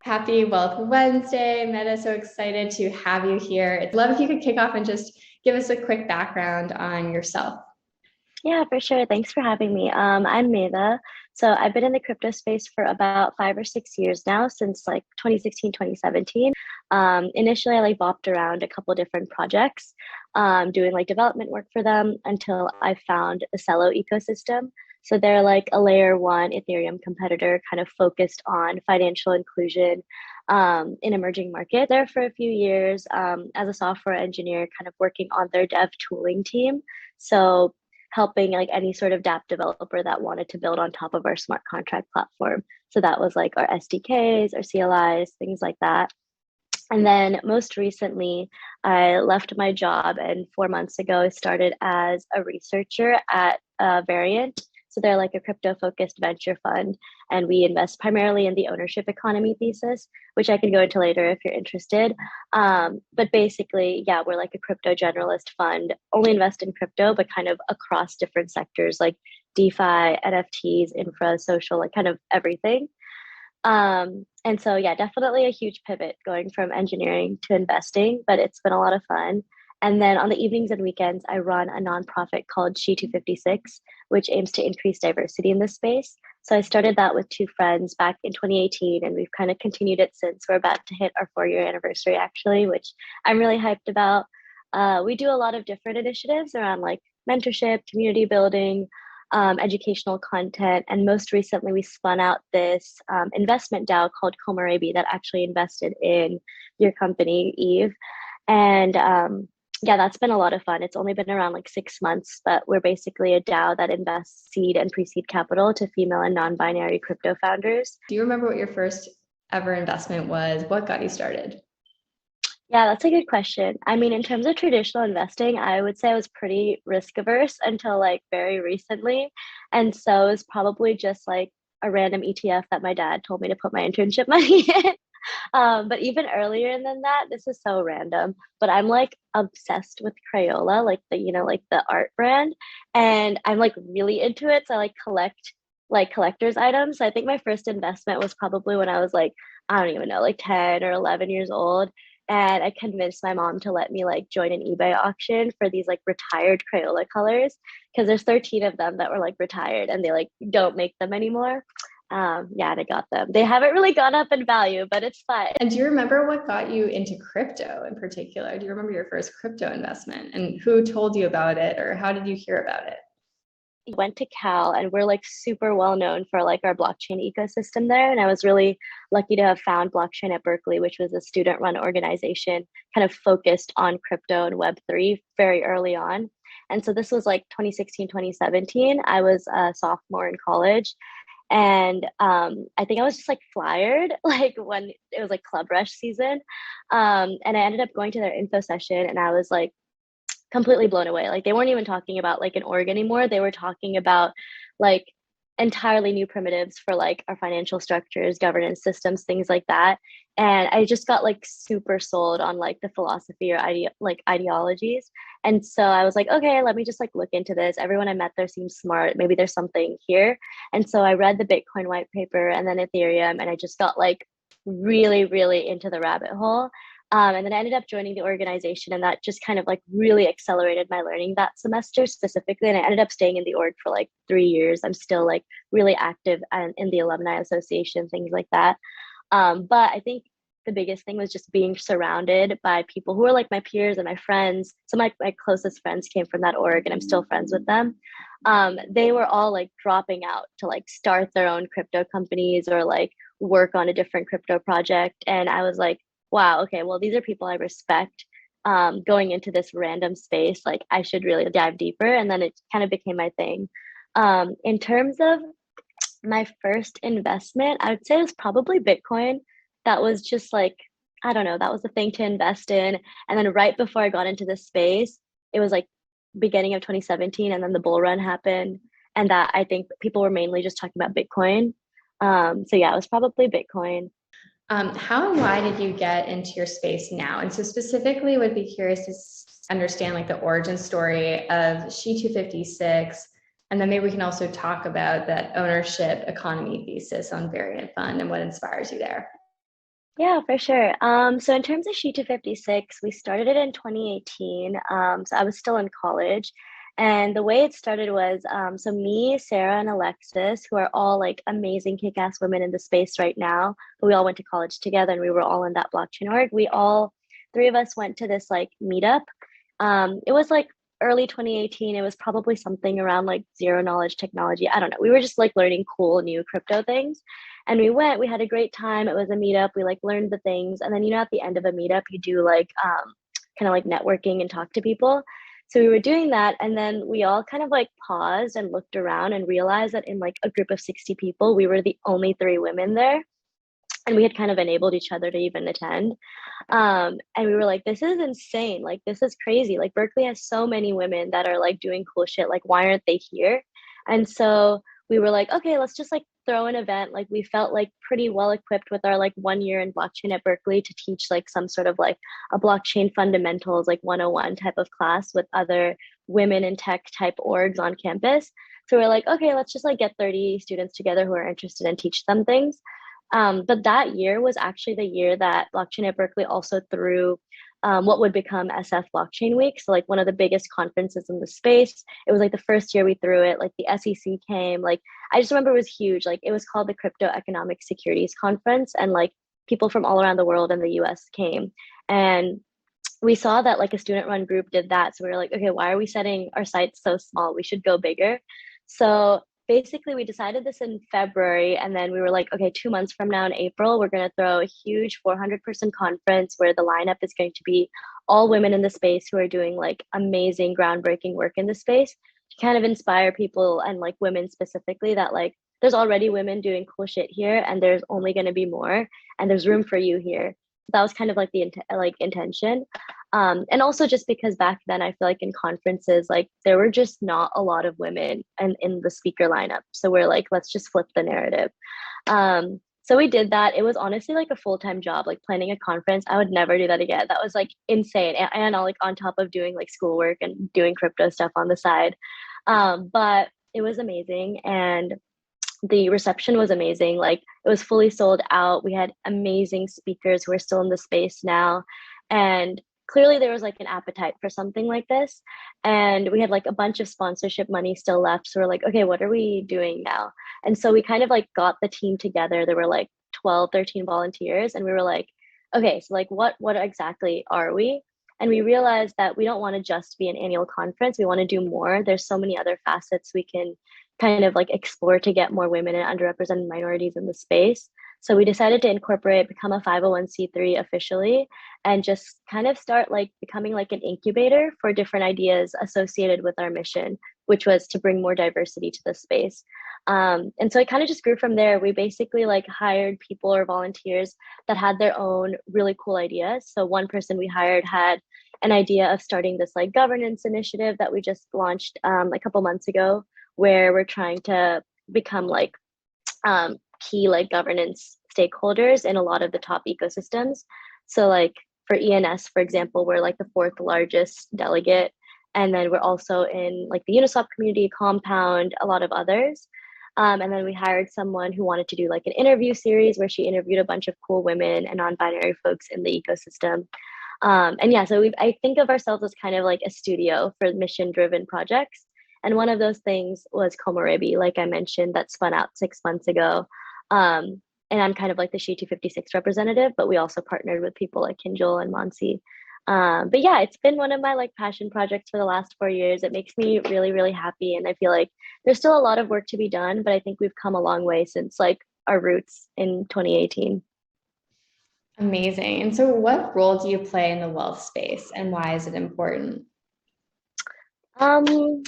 Happy Wealth Wednesday, Meta. So excited to have you here. I'd love if you could kick off and just give us a quick background on yourself. Yeah, for sure. Thanks for having me. I'm Medha. So I've been in the crypto space for about 5 or 6 years now, since like 2016, 2017. Initially, I like bopped around a couple different projects, doing like development work for them until I found the Celo ecosystem. So they're like a layer one Ethereum competitor, kind of focused on financial inclusion in emerging markets. There for a few years as a software engineer, kind of working on their dev tooling team. So helping like any sort of dApp developer that wanted to build on top of our smart contract platform. So that was like our SDKs, our CLIs, things like that. And then most recently, I left my job, and 4 months ago, I started as a researcher at Variant. So they're like a crypto focused venture fund, and we invest primarily in the ownership economy thesis, which I can go into later if you're interested. But basically, yeah, we're like a crypto generalist fund, only invest in crypto, but kind of across different sectors like DeFi, NFTs, infra, social, like kind of everything. And so, yeah, definitely a huge pivot going from engineering to investing, but it's been a lot of fun. And then on the evenings and weekends, I run a nonprofit called She256, which aims to increase diversity in this space. So I started that with two friends back in 2018, and we've kind of continued it since. We're about to hit our 4 year anniversary, actually, which I'm really hyped about. We do a lot of different initiatives around like mentorship, community building, educational content. And most recently, we spun out this investment DAO called Komorebi that actually invested in your company, Eve. And yeah, that's been a lot of fun. It's only been around like 6 months, but we're basically a DAO that invests seed and pre seed capital to female and non binary crypto founders. Do you remember what your first ever investment was? What got you started? Yeah, that's a good question. I mean, in terms of traditional investing, I would say I was pretty risk averse until like very recently. And so it's probably just like a random ETF that my dad told me to put my internship money in. But even earlier than that, this is so random, but I'm like obsessed with Crayola, like like the art brand. And I'm like really into it. So I like collect like collector's items. So I think my first investment was probably when I was like, I don't even know, like 10 or 11 years old. And I convinced my mom to let me like join an eBay auction for these like retired Crayola colors because there's 13 of them that were like retired and they like don't make them anymore. Yeah, and I got them. They haven't really gone up in value, but it's fine. And do you remember what got you into crypto in particular? Do you remember your first crypto investment and who told you about it or how did you hear about it? Went to Cal, and we're like super well known for like our blockchain ecosystem there. And I was really lucky to have found blockchain at Berkeley, which was a student run organization kind of focused on crypto and Web3 very early on. And so this was like 2016, 2017. I was a sophomore in college. And I think I was just like flyered, like when it was like Club Rush season. And I ended up going to their info session, and I was like, completely blown away. Like they weren't even talking about like an org anymore. They were talking about like entirely new primitives for like our financial structures, governance systems, things like that. And I just got like super sold on like the philosophy or ideologies. And so I was like, okay, let me just like look into this. Everyone I met there seems smart. Maybe there's something here. And so I read the Bitcoin white paper and then Ethereum, and I just got like really, really into the rabbit hole. And then I ended up joining the organization, and that just kind of like really accelerated my learning that semester specifically. And I ended up staying in the org for like 3 years. I'm still like really active in the alumni association, things like that. But I think the biggest thing was just being surrounded by people who were like my peers and my friends. Some of my closest friends came from that org, and I'm still friends with them. They were all like dropping out to like start their own crypto companies or like work on a different crypto project. And I was like, wow, okay, well, these are people I respect. Going into this random space, like I should really dive deeper. And then it kind of became my thing. In terms of my first investment, I would say it was probably Bitcoin. That was just like, I don't know, that was the thing to invest in. And then right before I got into this space, it was like beginning of 2017, and then the bull run happened. And that I think people were mainly just talking about Bitcoin. So yeah, it was probably Bitcoin. How and why did you get into your space now? And so specifically would be curious to understand like the origin story of She256. And then maybe we can also talk about that ownership economy thesis on Variant Fund and what inspires you there. Yeah, for sure. So in terms of She256, we started it in 2018. So I was still in college. And the way it started was so me, Sarah, and Alexis, who are all like amazing kick-ass women in the space right now, but we all went to college together and we were all in that blockchain org. We all, three of us went to this like meetup. It was like early 2018. It was probably something around like zero knowledge technology. I don't know. We were just like learning cool new crypto things. And we went, we had a great time. It was a meetup. We like learned the things. And then, at the end of a meetup, you do like kind of like networking and talk to people. So we were doing that. And then we all kind of like paused and looked around and realized that in like a group of 60 people, we were the only three women there. And we had kind of enabled each other to even attend. And we were like, this is insane. Like, this is crazy. Like, Berkeley has so many women that are like doing cool shit. Like, why aren't they here? And so we were like, okay, let's just like throw an event. Like, we felt like pretty well equipped with our like 1 year in blockchain at Berkeley to teach like some sort of like a blockchain fundamentals, like 101 type of class with other women in tech type orgs on campus. So we're like, okay, let's just like get 30 students together who are interested and teach them things. But that year was actually the year that Blockchain at Berkeley also threw what would become SF Blockchain Week. So, like, one of the biggest conferences in the space. It was like the first year we threw it. Like, the SEC came. Like, I just remember it was huge. Like, it was called the Crypto Economic Securities Conference. And, like, people from all around the world and the US came. And we saw that, like, a student run group did that. So we were like, okay, why are we setting our sites so small? We should go bigger. So basically we decided this in February, and then we were like, okay, 2 months from now in April, we're going to throw a huge 400-person conference where the lineup is going to be all women in the space who are doing like amazing groundbreaking work in the space to kind of inspire people and like women specifically that like there's already women doing cool shit here and there's only going to be more and there's room for you here. That was kind of like the like intention. And also just because back then I feel like in conferences, like there were just not a lot of women and in the speaker lineup. So we're like, let's just flip the narrative. So we did that. It was honestly like a full-time job, like planning a conference. I would never do that again. That was like insane. And all like on top of doing like schoolwork and doing crypto stuff on the side. But it was amazing. And the reception was amazing. Like it was fully sold out. We had amazing speakers who are still in the space now. And clearly there was like an appetite for something like this. And we had like a bunch of sponsorship money still left. So we're like, okay, what are we doing now? And so we kind of like got the team together. There were like 12, 13 volunteers. And we were like, okay, so like what exactly are we? And we realized that we don't want to just be an annual conference. We want to do more. There's so many other facets we can kind of like explore to get more women and underrepresented minorities in the space. So we decided to incorporate, become a 501c3 officially, and just kind of start like becoming like an incubator for different ideas associated with our mission, which was to bring more diversity to the space. And so it kind of just grew from there. We basically like hired people or volunteers that had their own really cool ideas. So one person we hired had an idea of starting this like governance initiative that we just launched a couple months ago, where we're trying to become like key like governance stakeholders in a lot of the top ecosystems. So like for ENS, for example, we're like the fourth largest delegate. And then we're also in like the Uniswap community, Compound, a lot of others. And then we hired someone who wanted to do like an interview series where she interviewed a bunch of cool women and non-binary folks in the ecosystem. And yeah, so I think of ourselves as kind of like a studio for mission-driven projects. And one of those things was Komorebi, like I mentioned, that spun out 6 months ago. And I'm kind of like the She256 representative, but we also partnered with people like Kinjal and Monsi. But yeah, it's been one of my like passion projects for the last 4 years. It makes me really, really happy. And I feel like there's still a lot of work to be done, but I think we've come a long way since like our roots in 2018. Amazing. And so what role do you play in the wealth space and why is it important? Um,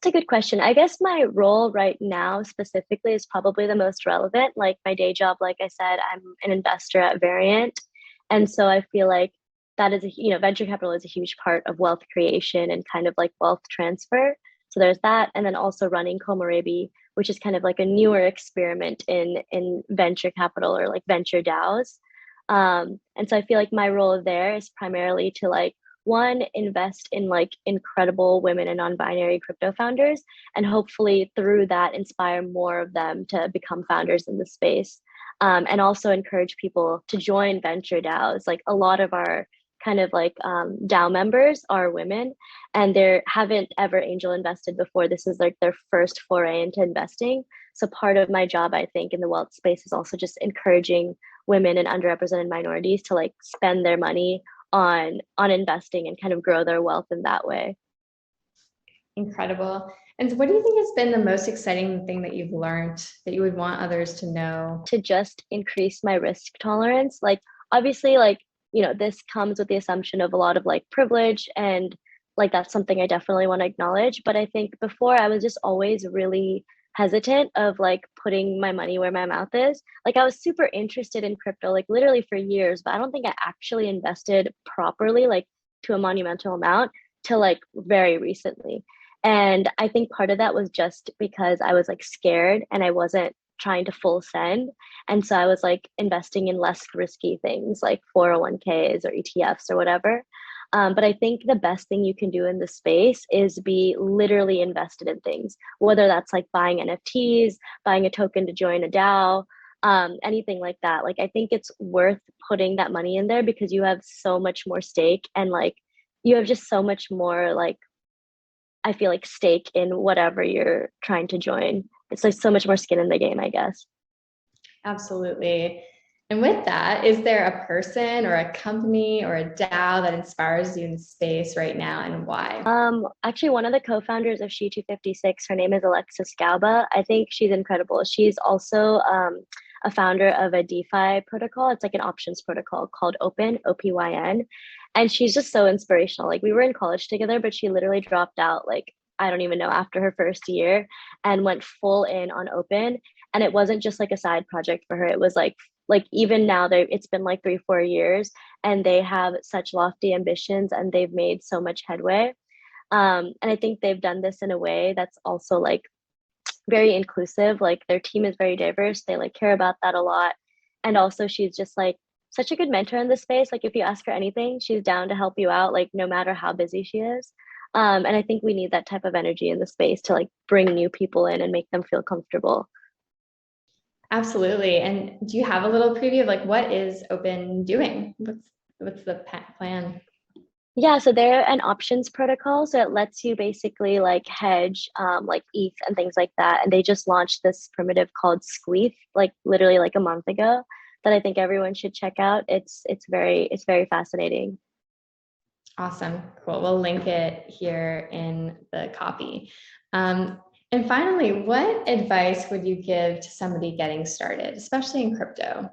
it's a good question. I guess my role right now specifically is probably the most relevant. Like my day job, like I said, I'm an investor at Variant. And so I feel like that is venture capital is a huge part of wealth creation and kind of like wealth transfer. So there's that. And then also running Komorebi, which is kind of like a newer experiment in venture capital or like venture DAOs. And so I feel like my role there is primarily to like one, invest in like incredible women and non-binary crypto founders, and hopefully through that inspire more of them to become founders in the space. and also encourage people to join venture DAOs. Like a lot of our kind of like DAO members are women, and they haven't ever angel invested before. This is like their first foray into investing. So part of my job, I think, in the wealth space is also just encouraging women and underrepresented minorities to like spend their money on investing and kind of grow their wealth in that way. Incredible. And what do you think has been the most exciting thing that you've learned that you would want others to know? To just increase my risk tolerance. Like obviously, like, you know, this comes with the assumption of a lot of like privilege, and like that's something I definitely want to acknowledge. But I think before I was just always really hesitant of like putting my money where my mouth is. Like I was super interested in crypto, like literally for years, but I don't think I actually invested properly, like to a monumental amount till like very recently. And I think part of that was just because I was like scared and I wasn't trying to full send. And so I was like investing in less risky things like 401ks or ETFs or whatever. But I think the best thing you can do in the space is be literally invested in things, whether that's like buying NFTs, buying a token to join a DAO, anything like that. Like I think it's worth putting that money in there because you have so much more stake, and like you have just so much more like, I feel like, stake in whatever you're trying to join. It's like so much more skin in the game, I guess. Absolutely. And with that, is there a person or a company or a DAO that inspires you in space right now, and why? Actually, one of the co-founders of She256, her name is Alexis Gauba. I think she's incredible. She's also a founder of a DeFi protocol. It's like an options protocol called Open, OPYN. And she's just so inspirational. Like we were in college together, but she literally dropped out like I don't even know after her first year and went full in on Open. And it wasn't just like a side project for her. It was like even now they it's been like 3 4 years and they have such lofty ambitions and they've made so much headway. And I think they've done this in a way that's also like very inclusive. Like their team is very diverse. They like care about that a lot. And also she's just like such a good mentor in this space. Like if you ask her anything, she's down to help you out, like no matter how busy she is. And I think we need that type of energy in the space to like bring new people in and make them feel comfortable. Absolutely. And do you have a little preview of like what is Open doing? What's the plan? Yeah, so they're an options protocol. So it lets you basically like hedge like ETH and things like that. And they just launched this primitive called Squeef, like literally like a month ago, that I think everyone should check out. It's very fascinating. Awesome. Cool. We'll link it here in the copy. And finally, what advice would you give to somebody getting started, especially in crypto?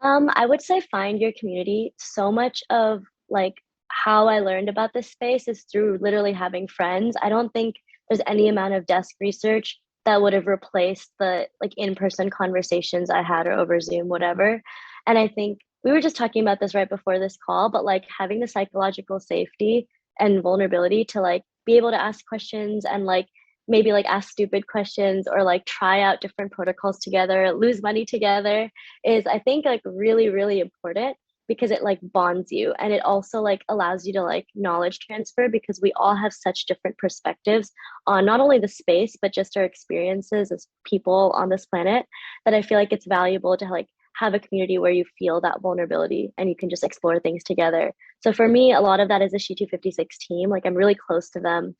I would say find your community. So much of like how I learned about this space is through literally having friends. I don't think there's any amount of desk research that would have replaced the like in-person conversations I had or over Zoom, whatever. And I think we were just talking about this right before this call, but like having the psychological safety and vulnerability to like be able to ask questions and like maybe like ask stupid questions or like try out different protocols together, lose money together is I think like really, really important because it like bonds you and it also like allows you to like knowledge transfer because we all have such different perspectives on not only the space but just our experiences as people on this planet that I feel like it's valuable to like have a community where you feel that vulnerability and you can just explore things together. So for me, a lot of that is the She256 team. Like I'm really close to them.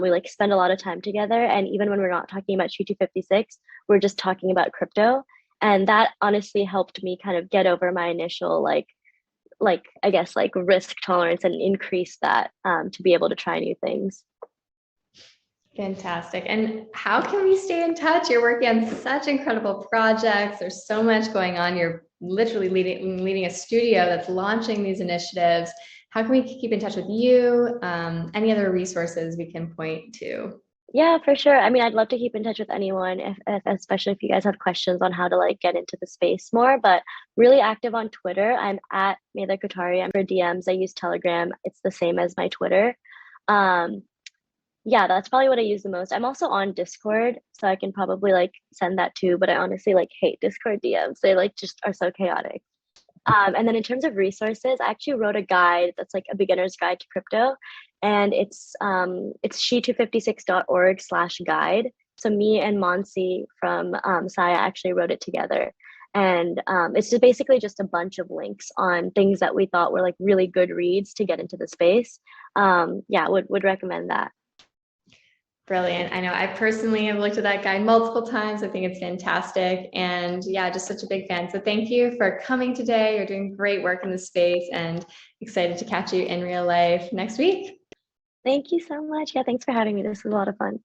We like spend a lot of time together. And even when we're not talking about She256, we're just talking about crypto. And that honestly helped me kind of get over my initial like I guess like risk tolerance and increase that to be able to try new things. Fantastic. And how can we stay in touch? You're working on such incredible projects. There's so much going on. You're literally leading a studio that's launching these initiatives. How can we keep in touch with you? Any other resources we can point to? Yeah, for sure. I mean, I'd love to keep in touch with anyone, if especially if you guys have questions on how to like get into the space more. But really active on Twitter. I'm at Medha Kothari. I'm for DMs. I use Telegram. It's the same as my Twitter. Um, yeah, that's probably what I use the most. I'm also on Discord, so I can probably like send that too. But I honestly like hate Discord DMs. They like just are so chaotic. And then in terms of resources, I actually wrote a guide that's like a beginner's guide to crypto, and it's she256.org/guide. So me and Monsi from Saya actually wrote it together. And it's just basically just a bunch of links on things that we thought were like really good reads to get into the space. Yeah, would recommend that. Brilliant. I know I personally have looked at that guide multiple times. I think it's fantastic. And yeah, just such a big fan. So thank you for coming today. You're doing great work in the space and excited to catch you in real life next week. Thank you so much. Yeah, thanks for having me. This was a lot of fun.